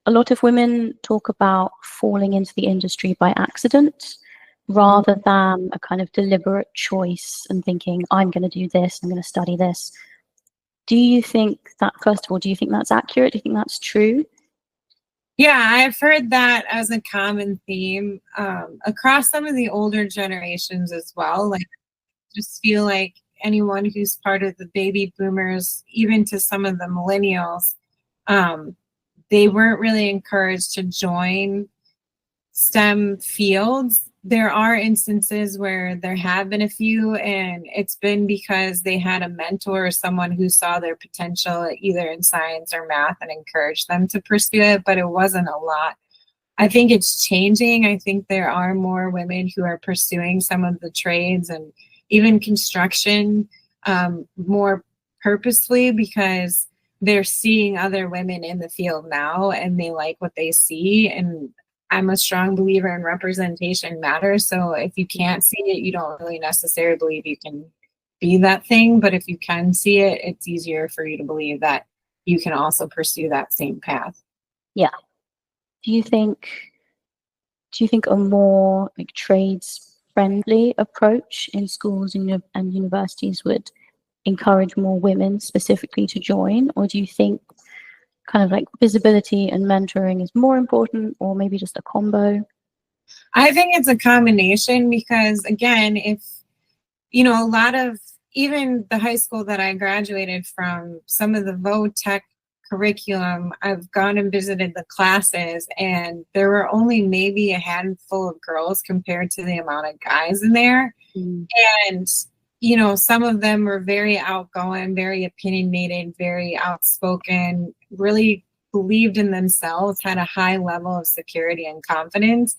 a lot of women talk about falling into the industry by accident rather than a kind of deliberate choice and thinking, I'm going to do this, I'm going to study this. Do you think that, first of all, do you think that's accurate? Do you think that's true? Yeah, I've heard that as a common theme across some of the older generations as well. Like, just feel like anyone who's part of the baby boomers, even to some of the millennials, they weren't really encouraged to join STEM fields. There are instances where there have been a few, and it's been because they had a mentor or someone who saw their potential either in science or math and encouraged them to pursue it, but it wasn't a lot. I think it's changing. I think there are more women who are pursuing some of the trades and even construction more purposefully because they're seeing other women in the field now and they like what they see. And I'm a strong believer in representation matters. So if you can't see it, you don't really necessarily believe you can be that thing. But if you can see it, it's easier for you to believe that you can also pursue that same path. Yeah. Do you think a more like trades friendly approach in schools and universities would encourage more women specifically to join, or do you think kind of like visibility and mentoring is more important, or maybe just a combo? I think it's a combination because, again, if, a lot of, even the high school that I graduated from, some of the vo-tech curriculum, I've gone and visited the classes and there were only maybe a handful of girls compared to the amount of guys in there. And, some of them were very outgoing, very opinionated, very outspoken, really believed in themselves, had a high level of security and confidence.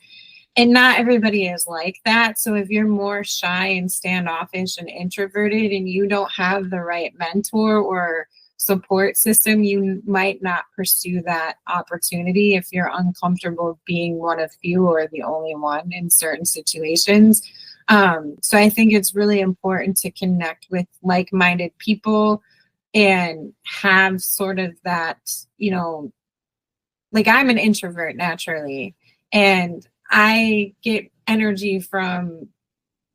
And not everybody is like that. So if you're more shy and standoffish and introverted and you don't have the right mentor or support system, you might not pursue that opportunity if you're uncomfortable being one of few or the only one in certain situations. So I think it's really important to connect with like-minded people and have sort of that, like I'm an introvert naturally, and I get energy from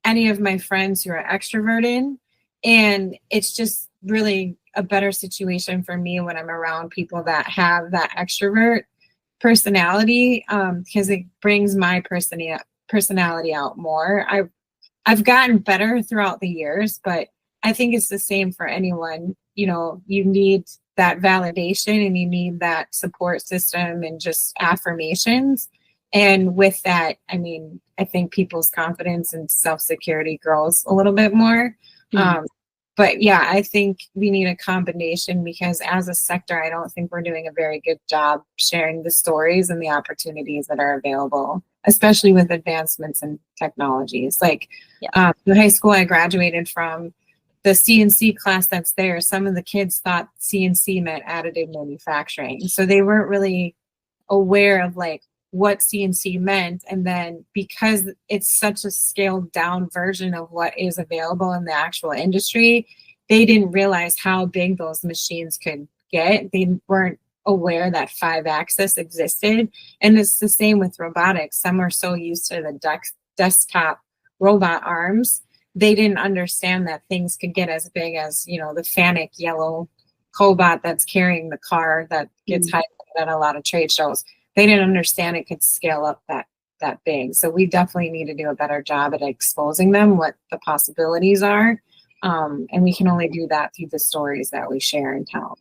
any of my friends who are extroverted, and it's just really a better situation for me when I'm around people that have that extrovert personality, because it brings my personality out more. I've gotten better throughout the years, but I think it's the same for anyone. You need that validation and you need that support system and just affirmations. And with that, I think people's confidence and self-security grows a little bit more. But yeah, I think we need a combination because as a sector, I don't think we're doing a very good job sharing the stories and the opportunities that are available, especially with advancements in technologies. Like the high school I graduated from, the CNC class that's there, some of the kids thought CNC meant additive manufacturing. So they weren't really aware of like what CNC meant. And then because it's such a scaled down version of what is available in the actual industry, they didn't realize how big those machines could get. They weren't aware that 5-axis existed. And it's the same with robotics. Some are so used to the desktop robot arms, they didn't understand that things could get as big as, the Fanuc yellow cobot that's carrying the car that gets highlighted at a lot of trade shows. They didn't understand it could scale up that big. So we definitely need to do a better job at exposing them what the possibilities are. And we can only do that through the stories that we share and tell.